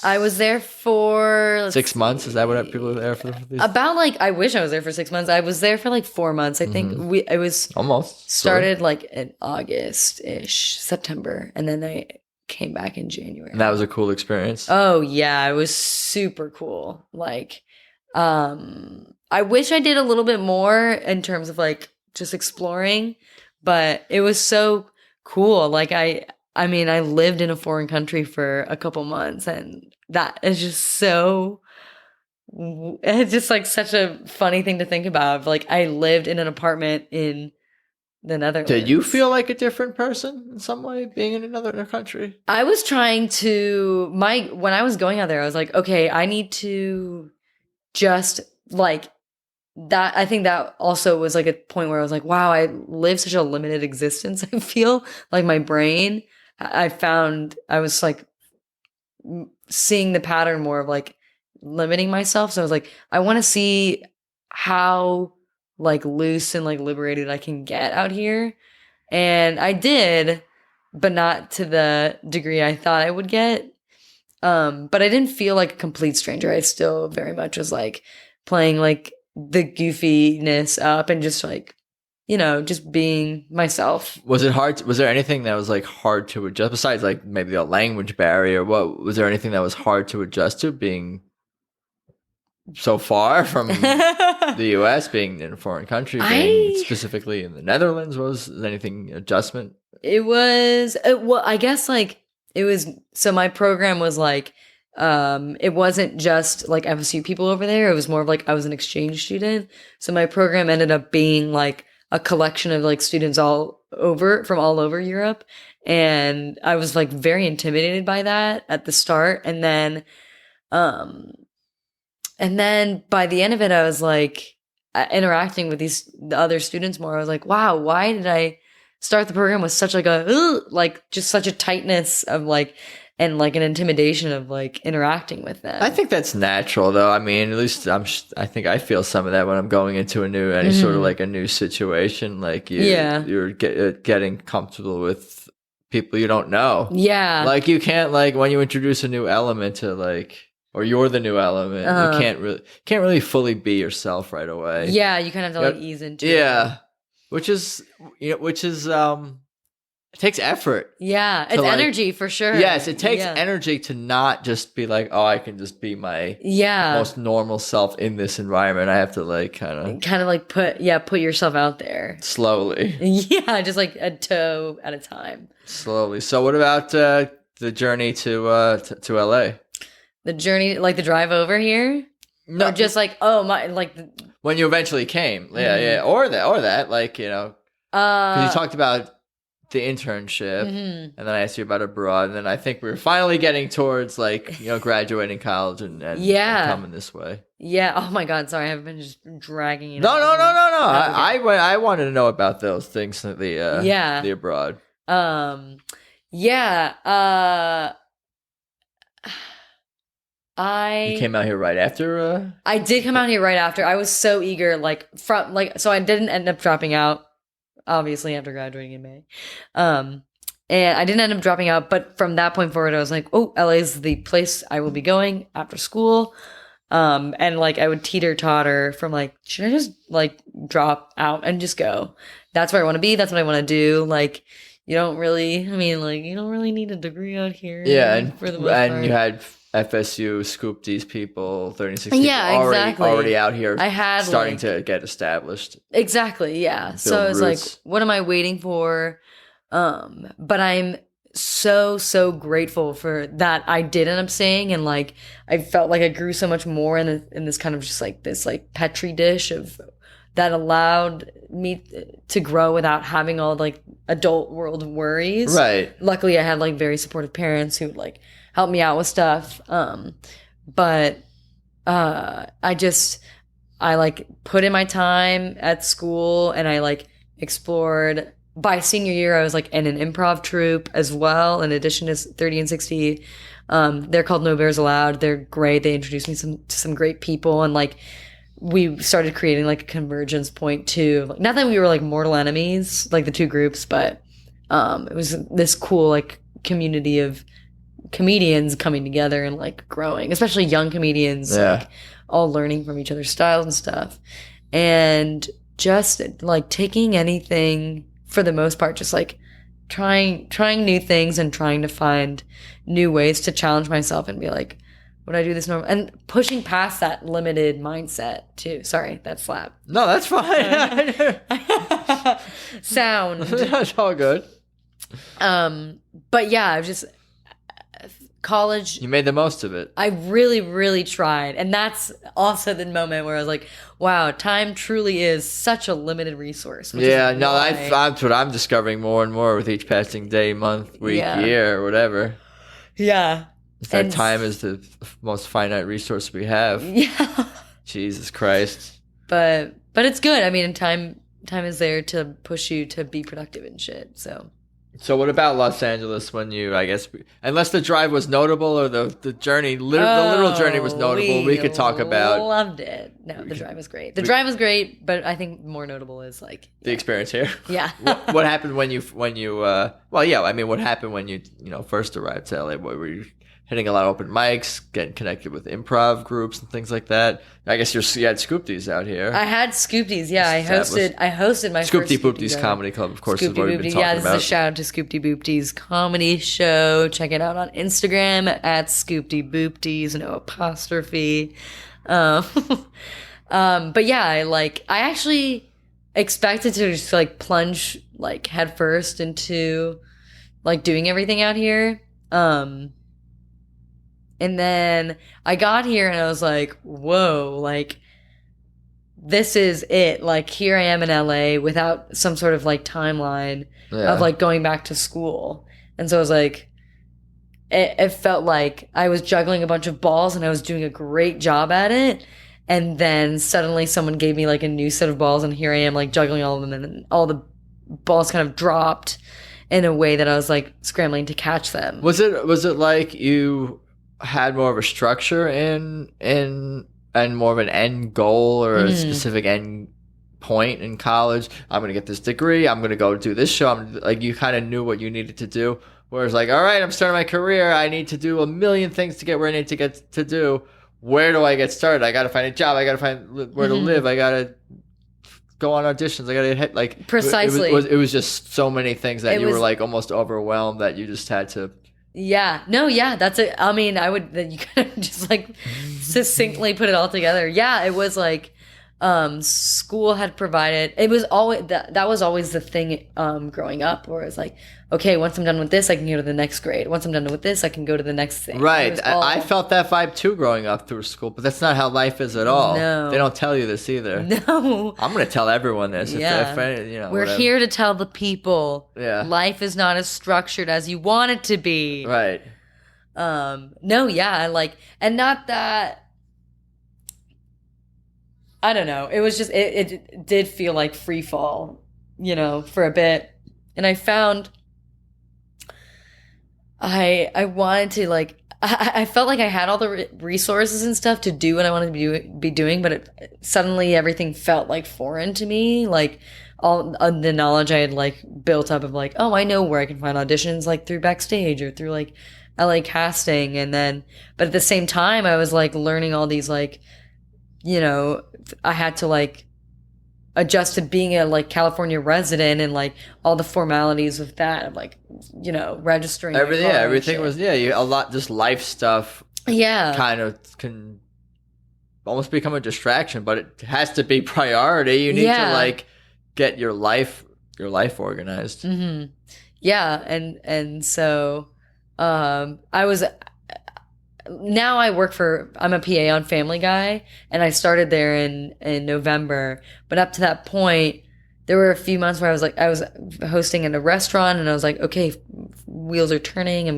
I was there for 6 months. Is that what people were there for? About I wish I was there for 6 months. I was there for 4 months. I think it was almost started in August-ish, September, and then I came back in January. And that was a cool experience. Oh yeah, it was super cool. I wish I did a little bit more in terms of just exploring, but it was so cool. I mean, I lived in a foreign country for a couple months, and that is just so. It's just such a funny thing to think about. I lived in an apartment in the Netherlands. Did you feel like a different person in some way being in another country? I was trying to when I was going out there, I was like, okay, I need to just that. I think that also was a point where I was like, wow, I live such a limited existence. I feel my brain. I found I was seeing the pattern more of limiting myself. So I was like, I want to see how loose and liberated I can get out here. And I did, but not to the degree I thought I would get. But I didn't feel like a complete stranger. I still very much was playing the goofiness up and just just being myself. Was it hard? Was there anything that was hard to adjust besides maybe the language barrier? What was there anything that was hard to adjust to being so far from the U.S., being in a foreign country, being specifically in the Netherlands? Was anything adjustment? It was well, I guess it was. So my program was it wasn't just FSU people over there. It was more of I was an exchange student. So my program ended up being a collection of students all over Europe. And I was very intimidated by that at the start. And then by the end of it, I was interacting with the other students more. I was wow, why did I start the program with such just such a tightness of and an intimidation of interacting with them. I think that's natural, though. I mean, at least I think I feel some of that when I'm going into any sort of a new situation. You're getting comfortable with people you don't know. Yeah, you can't when you introduce a new element to or you're the new element. You can't really fully be yourself right away. Yeah, you kind of have to ease into it. Yeah, which is it takes effort. Yeah, it's energy for sure. Yes, it takes energy to not just be oh, I can just be my most normal self in this environment. I have to kind of put yourself out there slowly. Yeah, just a toe at a time. Slowly. So, what about the journey to LA? The journey, the drive over here. No, or just oh my, when you eventually came, yeah, or that, because you talked about the internship, and then I asked you about abroad, and then I think we were finally getting towards graduating college and coming this way. Yeah. Oh my God. Sorry, I've been just dragging you. No. I wanted to know about those things. The abroad. Yeah. You came out here right after. I did come out here right after. I was so eager, so I didn't end up dropping out. Obviously, after graduating in May. And I didn't end up dropping out, but from that point forward, I was like, oh, LA is the place I will be going after school. And like I would teeter-totter from like, should I just like drop out and just go? That's where I want to be. That's what I want to do. Like, you don't really need a degree out here. Yeah, and for the most part. you had FSU scoop these people, 36 Yeah, exactly. already out here. I had starting like, to get established. Exactly, yeah. So I was like, what am I waiting for? But I'm so grateful for that I did end up staying, and like I felt like I grew so much more in this kind of just like this like petri dish of that allowed me to grow without having all like adult world worries. Right. Luckily I had like very supportive parents who would like help me out with stuff. But I like put in my time at school, and I like explored. By senior year, I was like in an improv troupe as well, in addition to 30 and 60. They're called No Bears Allowed. They're great. They introduced me to some great people, and like we started creating like a convergence point too. Like, not that we were like mortal enemies, like the two groups, but it was this cool like community of comedians coming together and like growing, especially young comedians, like all learning from each other's styles and stuff, and just like taking anything. For the most part, just like trying new things and trying to find new ways to challenge myself and be like, would I do this normal? And pushing past that limited mindset too. Sorry, that slap. No, that's fine. Sound. That's all good. But yeah, I was just college. You made the most of it. I really tried. And that's also the moment where I was like, wow, time truly is such a limited resource. Yeah, no, that's what I'm discovering more and more with each passing day, month, week, year, or whatever. Yeah. That time is the most finite resource we have. Yeah. Jesus Christ. But it's good. I mean, time is there to push you to be productive and shit, So what about Los Angeles when you, I guess, unless the drive was notable or the journey, the literal journey was notable, we could talk about. Loved it. No, the drive was great. The drive was great, but I think more notable is like. The experience here? Yeah. What happened when you what happened when you first arrived to LA? Were you hitting a lot of open mics, getting connected with improv groups and things like that? I guess you had Scoopties out here. I had Scoopties, yeah. I hosted my Scoopty first Boopties Comedy Club, of course, is what we've been talking about. Yeah, this is a shout out to Scoopty Boopties Comedy Show. Check it out on Instagram at Scoopty Boopties, no apostrophe. But yeah, I actually expected to just like plunge like headfirst into like doing everything out here. And then I got here and I was like, whoa, like, this is it. Like, here I am in LA without some sort of, like, timeline of, like, going back to school. And so I was like, it felt like I was juggling a bunch of balls and I was doing a great job at it. And then suddenly someone gave me, like, a new set of balls and here I am, like, juggling all of them. And all the balls kind of dropped in a way that I was, like, scrambling to catch them. Was it like you had more of a structure and more of an end goal or a specific end point in college? I'm going to get this degree. I'm going to go do this show. Like, you kind of knew what you needed to do. Whereas like, all right, I'm starting my career. I need to do a million things to get where I need to get to do. Where do I get started? I got to find a job. I got to find where to live. I got to go on auditions. I got to hit like precisely. It was just so many things that you were like almost overwhelmed that you just had to. Yeah. No, yeah, that's it. I mean, you kind of just like succinctly put it all together. Yeah, it was like school had provided, it was always, that was always the thing growing up, where it's like, okay, once I'm done with this, I can go to the next grade. Once I'm done with this, I can go to the next thing. Right. I felt that vibe too growing up through school, but that's not how life is at all. No. They don't tell you this either. No. I'm going to tell everyone this. Yeah. We're whatever. Here to tell the people. Yeah. Life is not as structured as you want it to be. Right. No, yeah, and not that, I don't know. It was just, it did feel like free fall, for a bit. And I found I wanted to I felt like I had all the resources and stuff to do what I wanted to be doing, but suddenly everything felt like foreign to me. Like all the knowledge I had like built up of like, oh, I know where I can find auditions, like through Backstage or through like LA Casting. And then, but at the same time, I was like learning all these like, I had to like adjust to being a like California resident and like all the formalities with that of like, registering everything. Yeah, everything was a lot, just life stuff. Yeah, kind of can almost become a distraction, but it has to be priority. You need to like get your life organized. Mm-hmm. Yeah, and so now I'm a PA on Family Guy, and I started there in November. But up to that point, there were a few months where I was hosting in a restaurant, and I was like, okay, wheels are turning.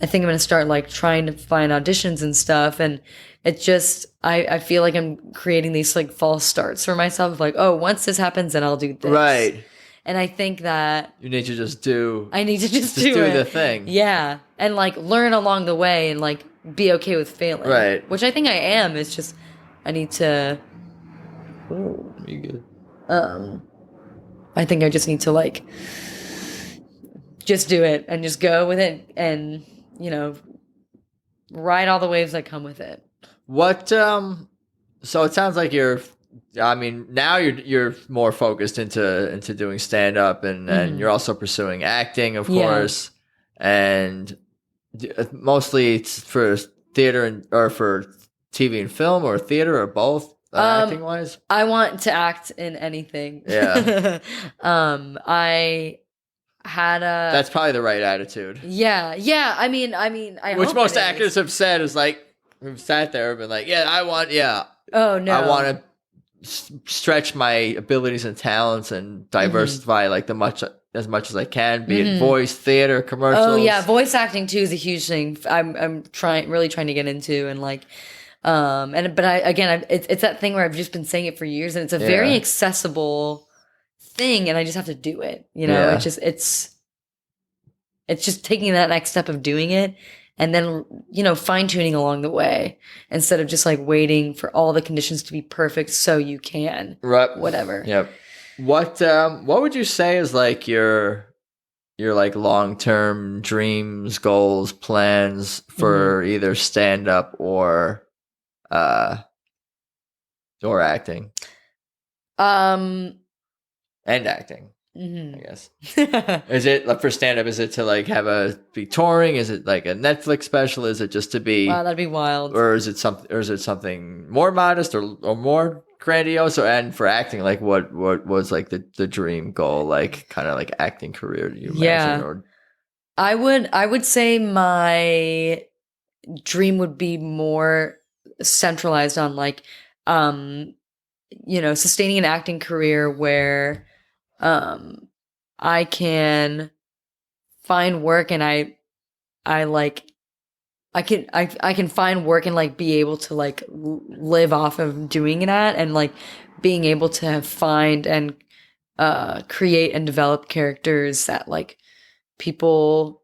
I think I'm gonna start like trying to find auditions and stuff. And it just, I feel like I'm creating these like false starts for myself. Like, oh, once this happens, then I'll do this. Right. And I think that you need to just do. I need to just do the thing. Yeah, and like learn along the way and like be okay with failing. Right. Which I think I am. It's just I need to. Ooh, you good? I think I just need to like just do it and just go with it and ride all the waves that come with it. What? So it sounds like now you're more focused into doing stand up and you're also pursuing acting, of course, and mostly it's for theater or for TV and film or theater or both, acting wise. I want to act in anything. Yeah. I had a. That's probably the right attitude. Yeah. I mean, which hope most it actors is. have said is like, we've sat there and been like, Oh no, I want to stretch my abilities and talents and diversify like as much as I can, be it voice, theater, commercials. Oh yeah, voice acting too is a huge thing. I'm really trying to get into and like, it's that thing where I've just been saying it for years, and it's a very accessible thing, and I just have to do it. It's just taking that next step of doing it. And then, fine tuning along the way instead of just like waiting for all the conditions to be perfect so you can. Right. Whatever. Yep. What would you say is like your like long-term dreams, goals, plans for either stand-up or acting? And acting. I guess. Is it like for stand-up? Is it to like be touring? Is it like a Netflix special? Is it just to be? Wow, that'd be wild. Or is it something more modest or more grandiose? And for acting, like what was like the dream goal? Like kind of like acting career? Do you imagine? Or I would say my dream would be more centralized on like, sustaining an acting career where. I can find work and I can find work and like be able to like live off of doing that and like being able to find and create and develop characters that like people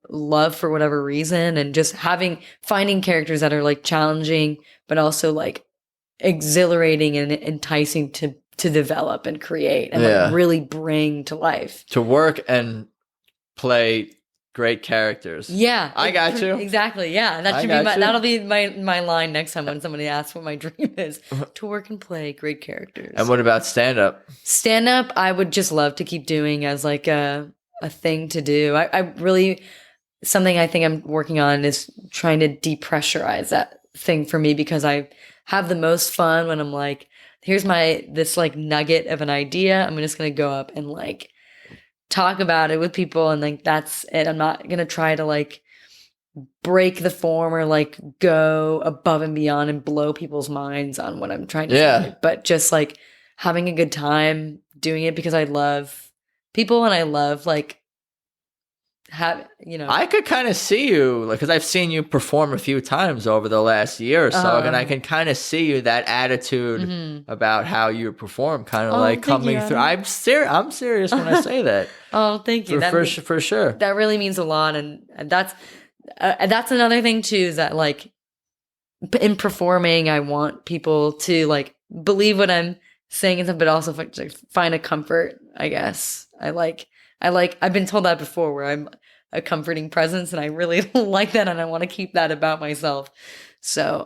love for whatever reason, and just finding characters that are like challenging but also like exhilarating and enticing to develop and create and like really bring to life. To work and play great characters. Yeah. I got you. Exactly. Yeah. That'll be my line next time when somebody asks what my dream is. To work and play great characters. And what about stand-up? Stand-up, I would just love to keep doing as like a thing to do. I really, something I think I'm working on is trying to depressurize that thing for me, because I have the most fun when I'm like, here's this like nugget of an idea. I'm just going to go up and like talk about it with people. And like, that's it. I'm not going to try to like break the form or like go above and beyond and blow people's minds on what I'm trying to say, but just like having a good time doing it because I love people and I love like, I could kind of see you, like, because I've seen you perform a few times over the last year or so, and I can kind of see you, that attitude about how you perform, kind of like coming through. I'm serious when I say that. Oh, thank you. For sure. That really means a lot, and that's another thing too, is that like in performing, I want people to like believe what I'm saying and stuff, but also to find a comfort, I guess. I've been told that before, where I'm a comforting presence, and I really like that, and I want to keep that about myself. So,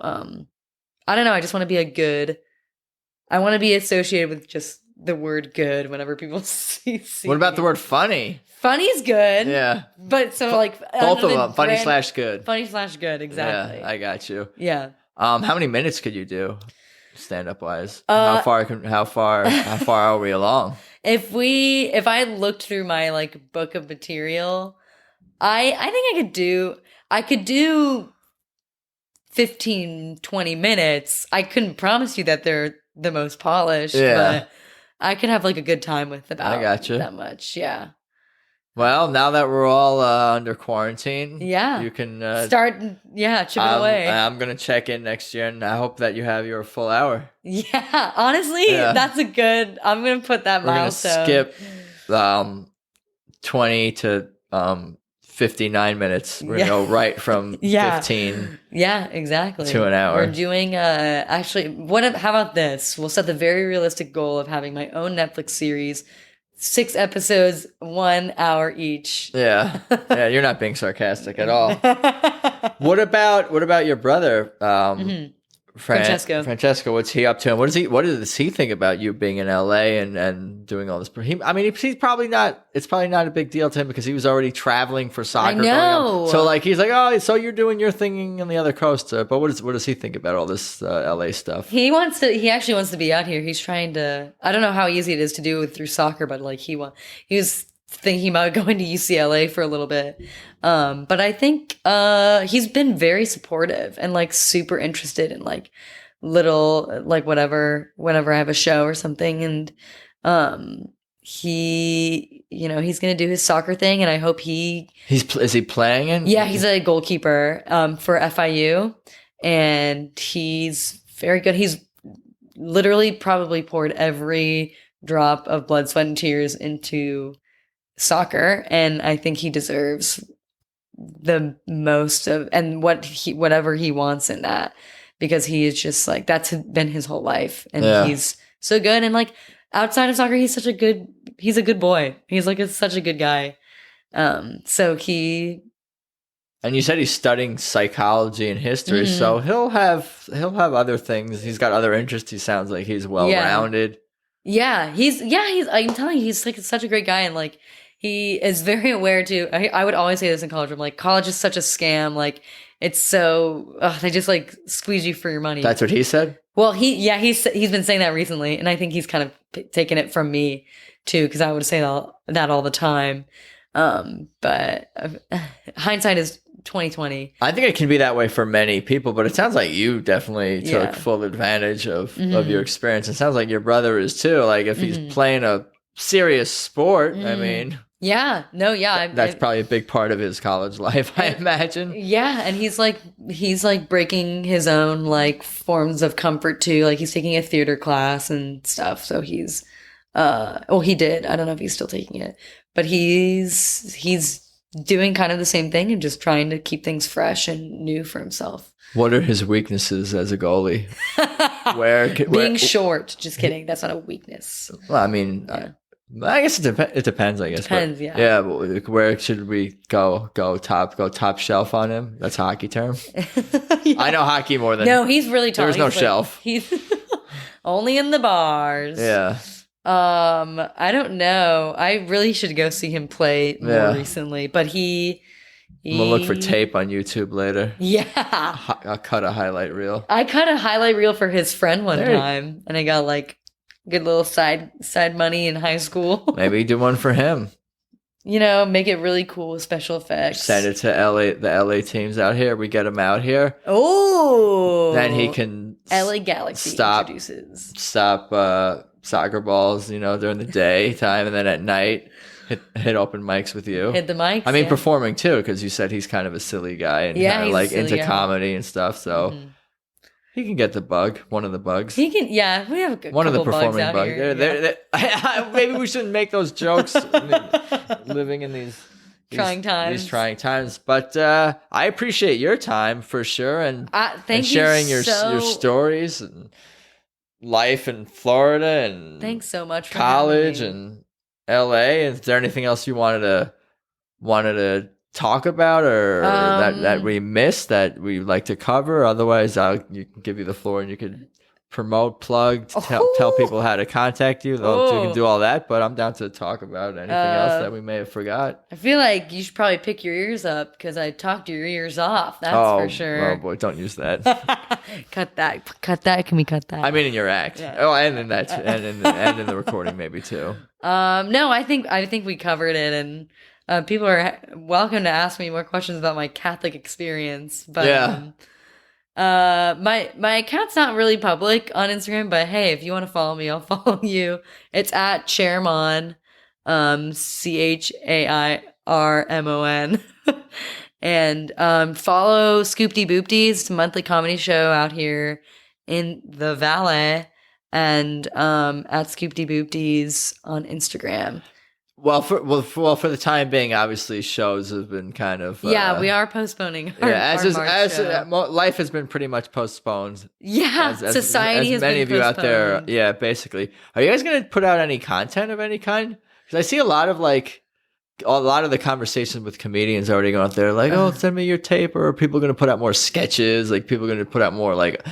I don't know. I just want to be I want to be associated with just the word good whenever people see What about me. the word funny? Funny's good. Yeah. But so like Both of them, funny/good. Funny/good, exactly. Yeah, I got you. Yeah. How many minutes could you do, stand-up wise? How far are we along? If I looked through my like book of material, I think I could do 15, 20 minutes. I couldn't promise you that they're the most polished, but I could have like a good time with about I got you. that much. Yeah. Well, now that we're all under quarantine, you can start chipping away. I'm gonna check in next year, and I hope that you have your full hour. Yeah, honestly, that's I'm gonna put that milestone. We're gonna skip 20 to 59 minutes. We're gonna go right from 15 exactly to an hour. We're doing actually how about this? We'll set the very realistic goal of having my own Netflix series, 6 episodes, 1 hour each. Yeah, you're not being sarcastic at all. What about your brother, Francesco? What's he up to? And what does he think about you being in LA and doing all this? He's probably not. It's probably not a big deal to him because he was already traveling for soccer. I know. So like he's like, oh, so you're doing your thing on the other coast. But what does he think about all this LA stuff? He actually wants to be out here. He's trying to. I don't know how easy it is to do through soccer, but like he was thinking about going to UCLA for a little bit. But I think he's been very supportive and like super interested in like little like whenever I have a show or something. And he's gonna do his soccer thing, and I hope is he playing in? Yeah, he's a goalkeeper for FIU, and he's very good. He's literally probably poured every drop of blood, sweat, and tears into soccer, and I think he deserves the most of and whatever he wants in that, because he is just like that's been his whole life, and he's so good. And like outside of soccer, he's a good boy. He's like such a good guy. So he. And you said he's studying psychology and history, so he'll have other things. He's got other interests. He sounds like he's well-rounded. Yeah, he's. I'm telling you, he's like such a great guy, and like he is very aware too. I would always say this in college. I'm like, college is such a scam. Like it's so they just like squeeze you for your money. That's what he said. Well, he's been saying that recently, and I think he's kind of taken it from me too, because I would say that all the time. But hindsight is 2020. I think it can be that way for many people, but it sounds like you definitely took full advantage of your experience. It sounds like your brother is too. Like if he's playing a serious sport, I mean, that's probably a big part of his college life, I imagine. Yeah, and he's like breaking his own like forms of comfort too. Like he's taking a theater class and stuff. So he's he did. I don't know if he's still taking it, but he's doing kind of the same thing and just trying to keep things fresh and new for himself. What are his weaknesses as a goalie? Being short. Just kidding. That's not a weakness. Well, I mean, I guess it depends. I guess. Depends. Yeah. Where should we go? Go top shelf on him. That's a hockey term. I know hockey more than. No, he's really tall. There's no shelf. He's only in the bars. Yeah. I don't know. I really should go see him play more recently, but I'm gonna look for tape on YouTube later. Yeah. I'll cut a highlight reel. I cut a highlight reel for his friend one time, and I got like good little side money in high school. Maybe do one for him. Make it really cool with special effects. Send it to the LA teams out here. We get him out here. Oh. Then he can LA Galaxy introduces. Stop soccer balls, during the daytime, and then at night hit open mics with you. Hit the mics. I mean, performing too, because you said he's kind of a silly guy and kind of like into comedy and stuff. So he can get the bug, one of the bugs. He can, yeah. We have a good one of the performing bugs. They're, maybe we shouldn't make those jokes. Living in these trying times. But I appreciate your time for sure, and sharing your stories. And life in Florida and thanks so much for college having me. and LA. Is there anything else you wanted to talk about or that we missed that we'd like to cover? Otherwise, you can give you the floor and you could promote, plug, tell people how to contact you. So you can do all that, but I'm down to talk about anything else that we may have forgot. I feel like you should probably pick your ears up because I talked your ears off. That's for sure. Oh boy, don't use that. Cut that. Can we cut that? I mean, in your act. Yeah. Oh, and in that, and in the recording, maybe too. No, I think we covered it, and people are welcome to ask me more questions about my Catholic experience. But yeah. My account's not really public on Instagram, but hey, if you want to follow me, I'll follow you. It's at Chairmon, ChairMon. And follow Scoopty Boopties. It's a monthly comedy show out here in the Valley, and at Scoopty Boopties on Instagram. Well, for the time being, obviously shows have been kind of we are postponing. Life has been pretty much postponed. Yeah, society has been postponed. Many of you out there, yeah, basically. Are you guys going to put out any content of any kind? Because I see a lot of the conversations with comedians already going out there, like, oh, send me your tape, or people are going to put out more sketches, like people are going to put out more like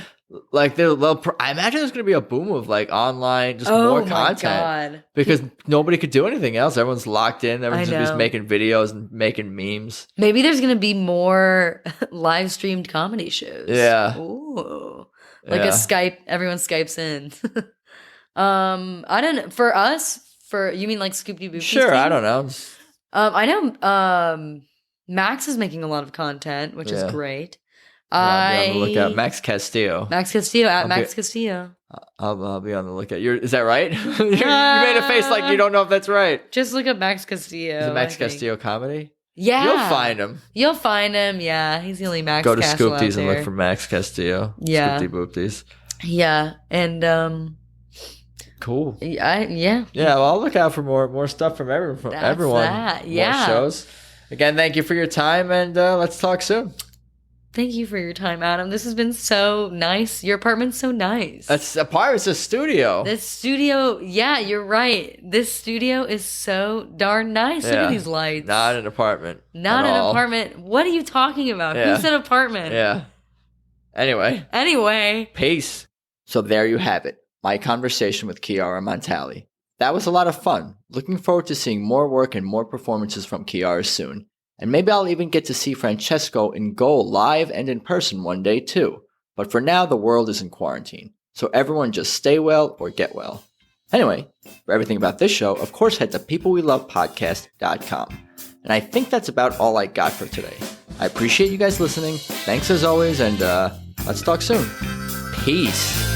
I imagine there's going to be a boom of like online, just more content. God. Because nobody could do anything else. Everyone's locked in. Everyone's just making videos and making memes. Maybe there's going to be more live streamed comedy shows. Yeah. Ooh. Like a Skype, everyone Skypes in. I don't know. For us, you mean like Scoopy Boopy? Sure, I don't know. I know Max is making a lot of content, which is great. I'll be on the lookout. Max Castillo at Max Castillo. I'll be on the lookout. Is that right? You made a face like you don't know if that's right. Just look up Max Castillo. Is it Max Castillo comedy? Yeah, you'll find him. Yeah, he's the only Max. Go to Castillo Scoopties and look for Max Castillo. Yeah, Scoopty Boopties. Yeah, and cool. Yeah. Well, I'll look out for more stuff from everyone. That. Yeah. More shows. Again, thank you for your time, and let's talk soon. Thank you for your time, Adam. This has been so nice. Your apartment's so nice. It's a studio. This studio, yeah, you're right. This studio is so darn nice. Look at these lights. Not an apartment. Not an apartment. What are you talking about? Yeah. Who said apartment? Yeah. Anyway. Peace. So there you have it. My conversation with Chiara Montali. That was a lot of fun. Looking forward to seeing more work and more performances from Chiara soon. And maybe I'll even get to see Francesco in goal live and in person one day too. But for now, the world is in quarantine. So everyone just stay well or get well. Anyway, for everything about this show, of course, head to peoplewelovepodcast.com. And I think that's about all I got for today. I appreciate you guys listening. Thanks as always, and let's talk soon. Peace.